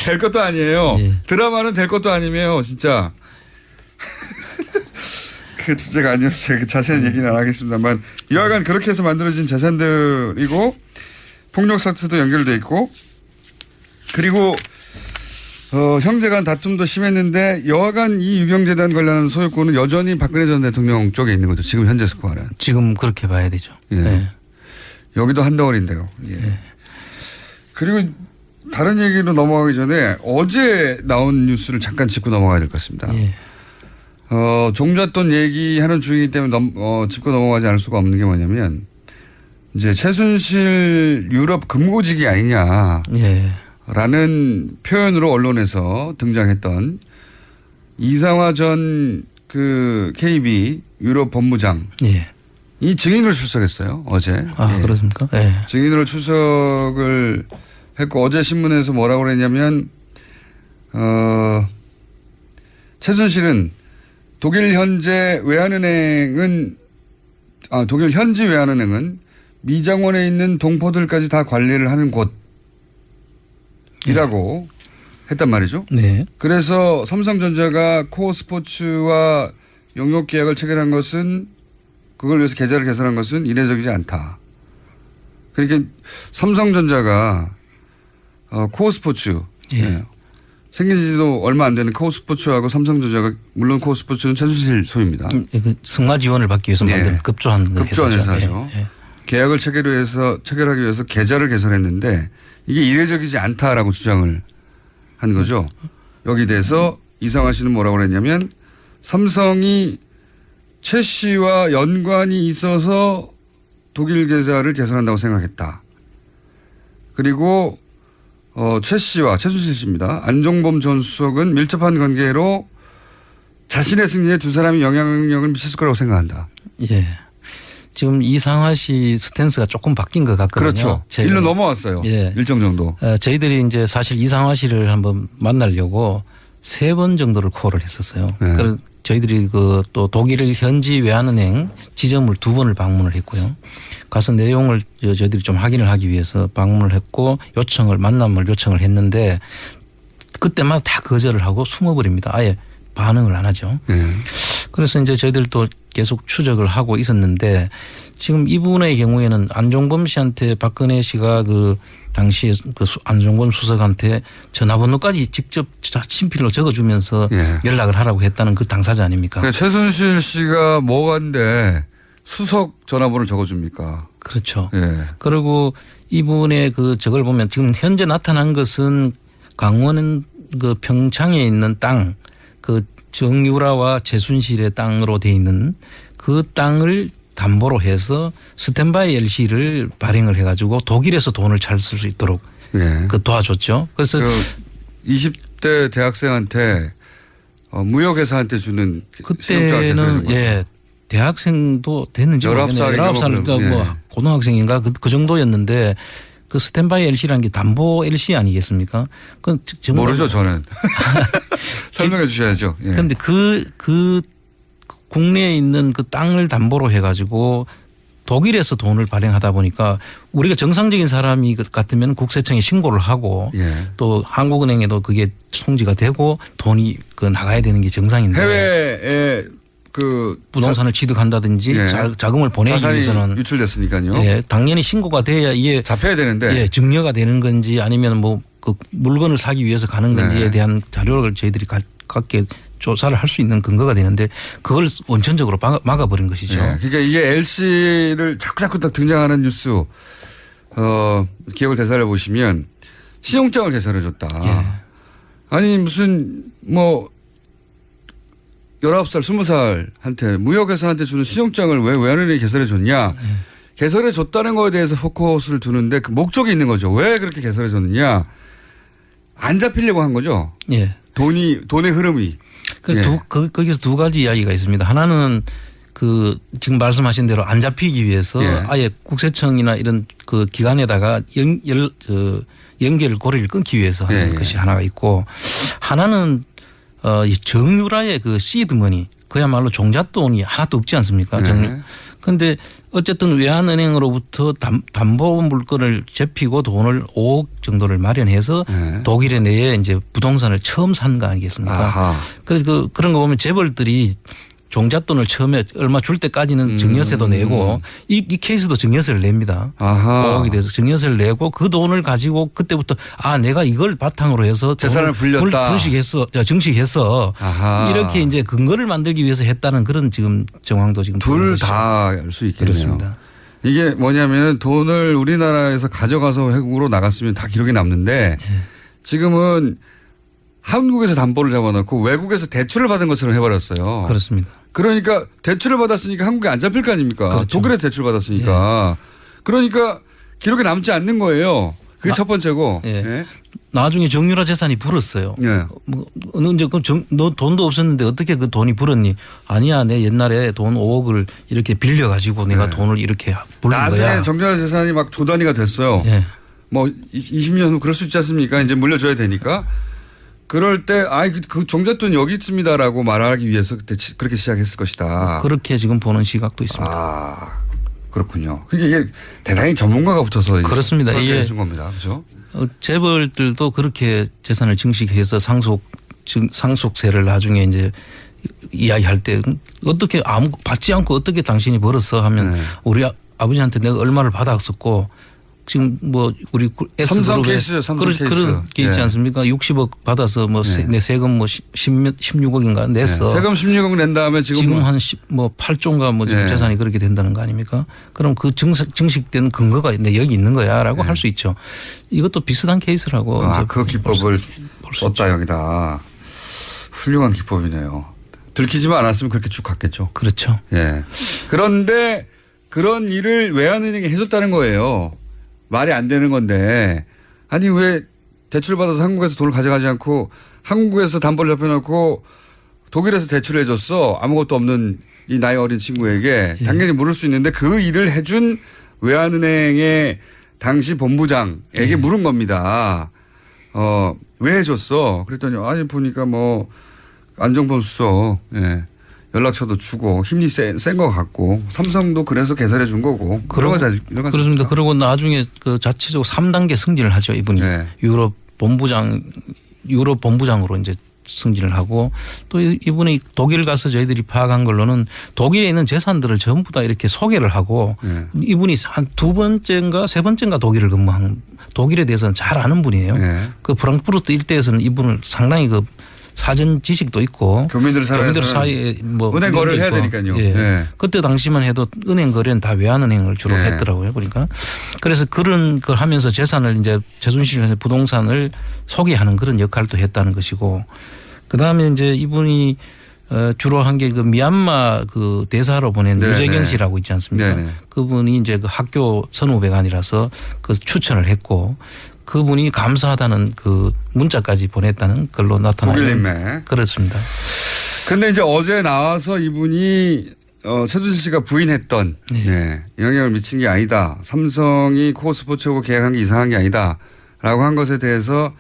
H: 될 것도 아니에요.
I: 네.
H: 드라마는 될 것도 아니에요. 진짜. 그 주제가 아니어서 제가 자세한 얘기는 안 하겠습니다만 여하간 그렇게 해서 만들어진 재산들이고 폭력 사태도 연결돼 있고 그리고 형제 간 다툼도 심했는데 여하간 이 유경재단 관련한 소유권은 여전히 박근혜 전 대통령 쪽에 있는 거죠. 지금 현재 스코어는.
I: 지금 그렇게 봐야 되죠.
H: 예.
I: 네.
H: 여기도 한 덩어리인데요. 예.
I: 네.
H: 그리고 다른 얘기로 넘어가기 전에 어제 나온 뉴스를 잠깐 짚고 넘어가야 될 것 같습니다.
I: 예.
H: 종잣돈 얘기하는 중이기 때문에 짚고 넘어가지 않을 수가 없는 게 뭐냐면 이제 최순실 유럽 금고지기 아니냐.
I: 예.
H: 라는 표현으로 언론에서 등장했던 이상화 전 그 KB 유럽 본부장.
I: 예.
H: 이 증인으로 출석했어요. 어제.
I: 아,
H: 예.
I: 그렇습니까? 예.
H: 증인으로 출석을 했고 어제 신문에서 뭐라고 그랬냐면 최순실은 독일 현지 외환은행은 미장원에 있는 동포들까지 다 관리를 하는 곳이라고 했단 말이죠.
I: 네.
H: 그래서 삼성전자가 코어 스포츠와 용역 계약을 체결한 것은 그걸 위해서 계좌를 개설한 것은 이례적이지 않다. 그러니까 삼성전자가 코어 스포츠
I: 예.
H: 생긴 지도 얼마 안 되는 코어 스포츠하고 삼성전자가 물론 코어 스포츠는 최순실 소유입니다.
I: 그 승마 지원을 받기 위해서 만든 급조한
H: 회사죠.
I: 예.
H: 계약을 체결하기 위해서 계좌를 개설했는데 이게 이례적이지 않다라고 주장을 한 거죠. 여기 대해서 이상화 씨는 뭐라고 그랬냐면 삼성이 최 씨와 연관이 있어서 독일 계좌를 개설한다고 생각했다. 그리고 최 씨와 최순실 씨입니다. 안종범 전 수석은 밀접한 관계로 자신의 승리에 두 사람이 영향력을 미쳤을 거라고 생각한다.
I: 예. 지금 이상화 씨 스탠스가 조금 바뀐 것 같거든요.
H: 그렇죠. 일로 넘어왔어요.
I: 예.
H: 일정 정도.
I: 저희들이 이제 사실 이상화 씨를 한번 만나려고 3번 정도를 콜을 했었어요.
H: 네.
I: 그래서 저희들이 또 독일 현지 외환은행 지점을 2번을 방문을 했고요. 가서 내용을 저희들이 좀 확인을 하기 위해서 방문을 했고 만남을 요청을 했는데 그때마다 다 거절을 하고 숨어버립니다. 아예 반응을 안 하죠. 그래서 이제 저희들도 계속 추적을 하고 있었는데 지금 이분의 경우에는 안종범 씨한테 박근혜 씨가 당시에 안종범 수석한테 전화번호까지 직접 친필로 적어주면서 연락을 하라고 했다는 그 당사자 아닙니까?
H: 그러니까 최순실 씨가 뭐간데 수석 전화번호를 적어줍니까?
I: 그렇죠.
H: 예.
I: 그리고 이분의 저걸 보면 지금 현재 나타난 것은 강원 평창에 있는 땅 정유라와 최순실의 땅으로 돼 있는 그 땅을 담보로 해서 스탠바이 LC를 발행을 해가지고 독일에서 돈을 잘 쓸 수 있도록 도와줬죠. 그래서
H: 20대 대학생한테 무역회사한테 주는
I: 그때는 대학생도 됐는지 19살 고등학생인가 그 정도였는데 그 스탠바이 LC라는 게 담보 LC 아니겠습니까?
H: 모르죠 저는. 설명해 주셔야죠.
I: 그런데 그 국내에 있는 그 땅을 담보로 해가지고 독일에서 돈을 발행하다 보니까 우리가 정상적인 사람이 같으면 국세청에 신고를 하고 또 한국은행에도 그게 송지가 되고 돈이 나가야 되는 게 정상인데
H: 해외에
I: 부동산을 취득한다든지 자금을 보내기 위해서는
H: 유출됐으니까요.
I: 당연히 신고가 돼야 이게
H: 잡혀야 되는데
I: 증여가 되는 건지 아니면 그 물건을 사기 위해서 가는 건지에 대한 자료를 저희들이 갖게 조사를 할 수 있는 근거가 되는데 그걸 원천적으로 막아버린 것이죠.
H: 그러니까 이게 LC를 자꾸 등장하는 뉴스 기억을 되살려 보시면 신용장을 개설해 줬다. 아니 무슨 뭐 19살, 20살한테 무역회사한테 주는 신용장을 왜 외환은행이 개설해 줬냐. 개설해 줬다는 거에 대해서 포커스를 두는데 그 목적이 있는 거죠. 왜 그렇게 개설해 줬느냐. 안 잡히려고 한 거죠.
I: 예.
H: 돈의 흐름이.
I: 그 거기서 두 가지 이야기가 있습니다. 하나는 그 지금 말씀하신 대로 안 잡히기 위해서 아예 국세청이나 이런 그 기관에다가 연결 고리를 끊기 위해서 하는 것이 하나가 있고, 하나는 이 정유라의 그 시드머니, 그야말로 종잣돈이 하나도 없지 않습니까? 그런데 어쨌든 외환은행으로부터 담보 물건을 잡히고 돈을 5억 정도를 마련해서 독일에 내에 이제 부동산을 처음 산 거 아니겠습니까? 그래서 그런 거 보면 재벌들이 종잣돈을 처음에 얼마 줄 때까지는 증여세도 내고 이 케이스도 증여세를 냅니다. 5억이 돼서 증여세를 내고 그 돈을 가지고 그때부터 내가 이걸 바탕으로 해서
H: 재산을 불렸다.
I: 증식해서 이렇게 이제 근거를 만들기 위해서 했다는 그런 지금 정황도 지금
H: 둘 다 알 수 있겠네요.
I: 그렇습니다.
H: 이게 뭐냐면 돈을 우리나라에서 가져가서 외국으로 나갔으면 다 기록이 남는데 지금은 한국에서 담보를 잡아놓고 외국에서 대출을 받은 것처럼 해버렸어요.
I: 그렇습니다.
H: 그러니까 대출을 받았으니까 한국에 안 잡힐 거 아닙니까?
I: 그렇죠.
H: 독일에서 대출 받았으니까. 그러니까 기록에 남지 않는 거예요. 그게 첫 번째고.
I: 나중에 정유라 재산이 불었어요. 너 이제 너 돈도 없었는데 어떻게 그 돈이 불었니? 아니야, 내 옛날에 돈 5억을 이렇게 빌려 가지고 내가 돈을 이렇게 부른 거야.
H: 나중에 정유라 재산이 막 조 단위가 됐어요. 뭐 20년 후 그럴 수 있지 않습니까? 이제 물려줘야 되니까. 그럴 때 그 종잣돈 여기 있습니다라고 말하기 위해서 그때 그렇게 시작했을 것이다.
I: 그렇게 지금 보는 시각도 있습니다.
H: 그렇군요. 그러니까 이게 대단히 전문가가 붙어서
I: 그렇습니다.
H: 설계해 준 겁니다. 그렇죠?
I: 재벌들도 그렇게 재산을 증식해서 상속세를 나중에 이제 이야기할 때 어떻게 받지 않고 어떻게 당신이 벌었어 하면 우리 아버지한테 내가 얼마를 받았었고 지금 뭐 우리
H: 삼성 케이스죠. 삼성 케이스.
I: 그런 게 있지 않습니까? 60억 받아서 뭐 내 세금 뭐 16억인가 냈어.
H: 세금 16억 낸 다음에 지금
I: 한 8조인가 뭐 지금 재산이 그렇게 된다는 거 아닙니까? 그럼 그 증식된 근거가 여기 있는 거야라고 할 수 있죠. 이것도 비슷한 케이스라고.
H: 그 기법을 썼다 여기다. 훌륭한 기법이네요. 들키지만 않았으면 그렇게 쭉 갔겠죠.
I: 그렇죠.
H: 그런데 그런 일을 외환은행이 해줬다는 거예요. 말이 안 되는 건데 아니 왜 대출 받아서 한국에서 돈을 가져가지 않고 한국에서 담보를 잡혀놓고 독일에서 대출을 해줬어. 아무것도 없는 이 나이 어린 친구에게 당연히 물을 수 있는데 그 일을 해준 외환은행의 당시 본부장에게 물은 겁니다. 왜 해줬어? 그랬더니 아니 보니까 뭐 안정범 수석 연락처도 주고 힘이 센 것 같고 삼성도 그래서 개설해 준 거고
I: 그렇습니다. 그리고 나중에 그 자체적으로 3단계 승진을 하죠. 이분이 유럽 본부장으로 이제 승진을 하고 또 이분이 독일 가서 저희들이 파악한 걸로는 독일에 있는 재산들을 전부 다 이렇게 소개를 하고 이분이 한 2번째인가 3번째인가 독일에 대해서는 잘 아는 분이에요. 그 프랑크푸르트 일대에서는 이분을 상당히 그 사전 지식도 있고
H: 교민들
I: 사이에 뭐
H: 은행 거래를 해야 되니까요.
I: 그때 당시만 해도 은행 거래는 다 외환은행을 주로 했더라고요. 그러니까 그래서 그런 걸 하면서 재산을 이제 최순실 부동산을 소개하는 그런 역할도 했다는 것이고 그다음에 이제 이분이 주로 한 게 그 미얀마 그 대사로 보낸 유재경 씨라고 있지 않습니까? 그분이 이제 그 학교 선후배관이라서 그 추천을 했고 그분이 감사하다는 그 문자까지 보냈다는 걸로 나타나요.
H: 독일인매.
I: 그렇습니다.
H: 그런데 이제 어제 나와서 이분이 최순실 씨가 부인했던 영향을 미친 게 아니다. 삼성이 코스포츠하고 계약한 게 이상한 게 아니다라고 한 것에 대해서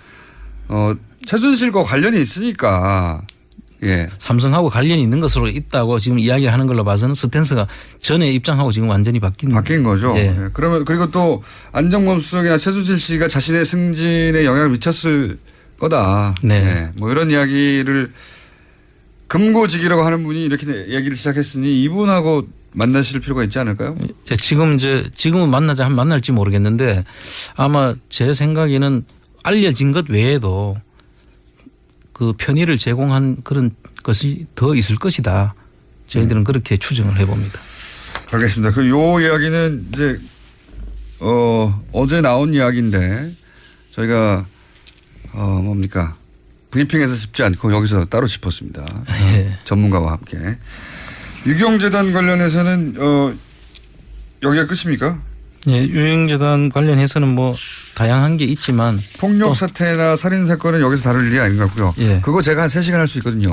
H: 최순실과 관련이 있으니까
I: 삼성하고 관련이 있는 것으로 있다고 지금 이야기를 하는 걸로 봐서는 스탠스가 전에 입장하고 지금 완전히 바뀐
H: 거죠. 그러면 그리고 또 안정범 수석이나 최순실 씨가 자신의 승진에 영향을 미쳤을 거다. 뭐 이런 이야기를 금고지기라고 하는 분이 이렇게 얘기를 시작했으니 이분하고 만나실 필요가 있지 않을까요?
I: 지금은 만날지 모르겠는데 아마 제 생각에는 알려진 것 외에도 그 편의를 제공한 그런 것이 더 있을 것이다. 저희들은 그렇게 추정을 해봅니다.
H: 알겠습니다. 요 이야기는 이제 어제 나온 이야기인데 저희가 뭡니까 브리핑에서 짚지 않고 여기서 따로 짚었습니다.
I: 예.
H: 전문가와 함께. 유경재단 관련해서는 여기가 끝입니까?
L: 예, 유경재단 관련해서는 뭐 다양한 게 있지만
H: 폭력 사태나 살인 사건은 여기서 다룰 일이 아닌 것 같고요.
L: 예.
H: 그거 제가 한 3시간 할 수 있거든요.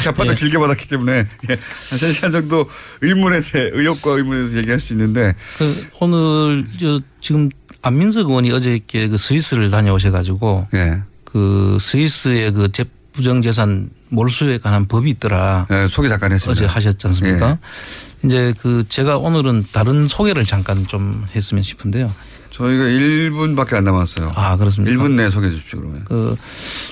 H: 자판도
L: 예.
H: 길게 받았기 때문에 한 3시간 정도 의혹과 의문에 대해서 얘기할 수 있는데
L: 오늘 지금 안민석 의원이 어저께 그 스위스를 다녀오셔가지고
H: 예.
L: 그 스위스의 그 부정재산 몰수에 관한 법이 있더라.
H: 예, 소개 잠깐 했습니다.
L: 어제 하셨지 않습니까?
H: 예.
L: 이제 그 제가 오늘은 다른 소개를 잠깐 좀 했으면 싶은데요.
H: 저희가 1분밖에 안 남았어요.
L: 아, 그렇습니까?
H: 1분 내에 소개해 주십시오, 그러면.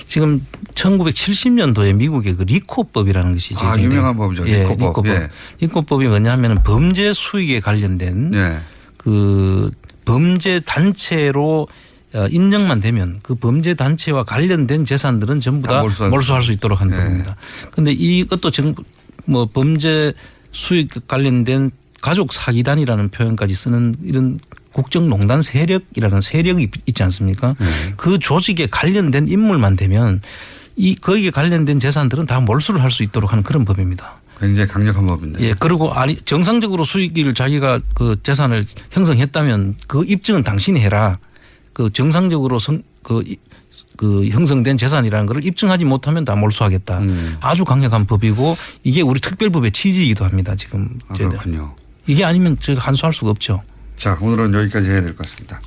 L: 지금 1970년도에 미국의 그 리코법이라는 것이 제정이
H: 유명한 법이죠.
L: 예,
H: 리코법. 예.
L: 리코법이 뭐냐면은 범죄 수익에 관련된
H: 예.
L: 그 범죄 단체로 인정만 되면 그 범죄 단체와 관련된 재산들은 전부 다 몰수할 수 있도록 하는 겁니다. 그런데 이것도 뭐 범죄 수익 관련된 가족 사기단이라는 표현까지 쓰는 이런 국정농단 세력이라는 세력이 있지 않습니까? 그 조직에 관련된 인물만 되면 거기에 관련된 재산들은 다 몰수를 할 수 있도록 하는 그런 법입니다.
H: 굉장히 강력한 법인데.
L: 예, 그리고 정상적으로 수익을 자기가 그 재산을 형성했다면 그 입증은 당신이 해라. 그 정상적으로 그 형성된 재산이라는 것을 입증하지 못하면 다 몰수하겠다. 아주 강력한 법이고 이게 우리 특별법의 취지이기도 합니다. 지금.
H: 그렇군요.
L: 이게 아니면 저희도 한수할 수가 없죠.
H: 자, 오늘은 여기까지 해야 될 것 같습니다.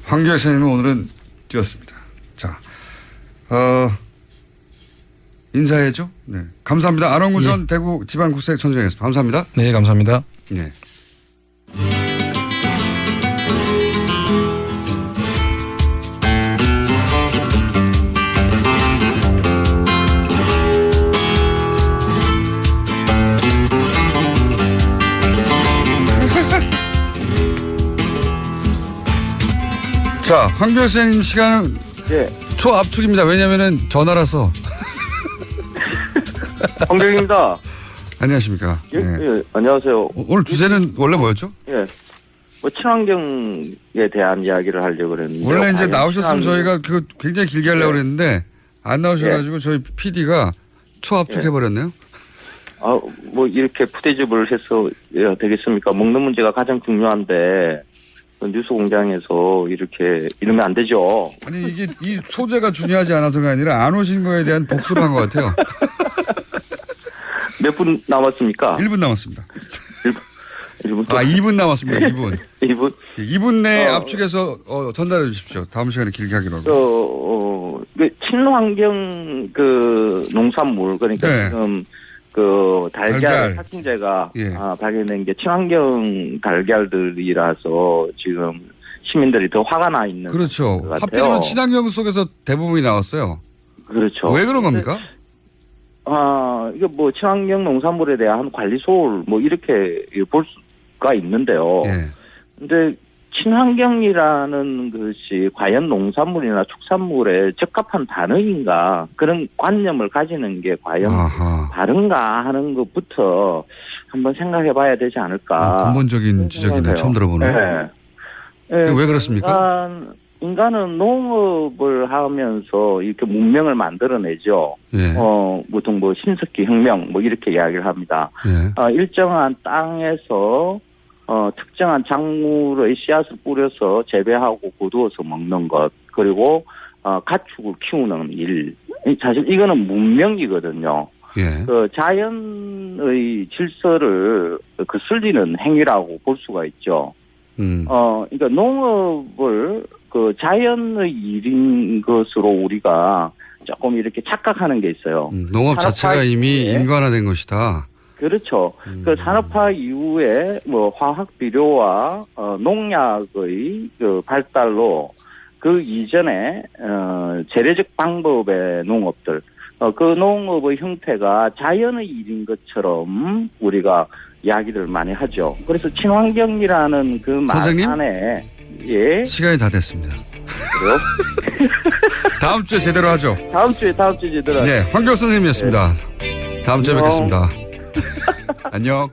H: 황교안 선생님은 오늘은 뛰었습니다. 자, 인사해줘. 네, 감사합니다. 안원구 전 대구 지방국세청장이었습니다. 감사합니다.
L: 네, 감사합니다.
H: 네. 자, 황교안 선생님 시간은 초압축입니다. 왜냐하면 전화라서.
M: 황교안입니다.
H: 안녕하십니까.
M: 예,
H: 네.
M: 예, 안녕하세요.
H: 오늘 주제는 원래 뭐였죠?
M: 예, 뭐 친환경에 대한 이야기를 하려고 그랬는데
H: 원래 이제 나오셨으면 저희가 그 굉장히 길게 하려고 그랬는데 안 나오셔가지고 저희 PD가 초압축해버렸네요.
M: 뭐 이렇게 푸대접을 해서 되겠습니까? 먹는 문제가 가장 중요한데 뉴스 공장에서 이렇게 이러면 안 되죠.
H: 아니 이게 이 소재가 중요하지 않아서가 아니라 안 오신 거에 대한 복수를 한 것 같아요.
M: 몇 분 남았습니까?
H: 1분 남았습니다.
M: 1분.
H: 2분 남았습니다. 2분.
M: 2분?
H: 2분 내에 압축해서 전달해 주십시오. 다음 시간에 길게 하기로 하고.
M: 그 친환경 그 농산물 그러니까 지금 그 달걀殺菌제가 발견된 게 친환경 달걀들이라서 지금 시민들이 더 화가 나 있는
H: 그렇죠.
M: 것 같아요.
H: 하필이면 친환경 속에서 대부분이 나왔어요.
M: 그렇죠.
H: 왜 그런 겁니까?
M: 이게 뭐 친환경 농산물에 대한 관리 소홀 뭐 이렇게 볼 수가 있는데요. 근데 친환경이라는 것이 과연 농산물이나 축산물에 적합한 단어인가 그런 관념을 가지는 게 과연 다른가 하는 것부터 한번 생각해 봐야 되지 않을까.
H: 근본적인 지적이네. 처음 들어보는. 왜 그렇습니까?
M: 인간은 농업을 하면서 이렇게 문명을 만들어내죠. 보통 뭐 신석기 혁명 뭐 이렇게 이야기를 합니다. 일정한 땅에서 특정한 작물의 씨앗을 뿌려서 재배하고 거두어서 먹는 것 그리고 가축을 키우는 일 사실 이거는 문명이거든요. 그 자연의 질서를 거슬리는 행위라고 볼 수가 있죠. 그러니까 농업을 그 자연의 일인 것으로 우리가 조금 이렇게 착각하는 게 있어요.
H: 농업 자체가 이미 인간화된 것이다.
M: 그렇죠. 그 산업화 이후에 뭐 화학 비료와 농약의 그 발달로 그 이전에 재래적 방법의 농업들 그 농업의 형태가 자연의 일인 것처럼 우리가 이야기를 많이 하죠. 그래서 친환경이라는 그 말 안에
H: 시간이 다 됐습니다.
M: 그래요?
H: 다음 주에 제대로 하죠.
M: 다음 주에 제대로 하죠.
H: 네, 황교안 선생님이었습니다. 다음 주에 뵙겠습니다. 안녕.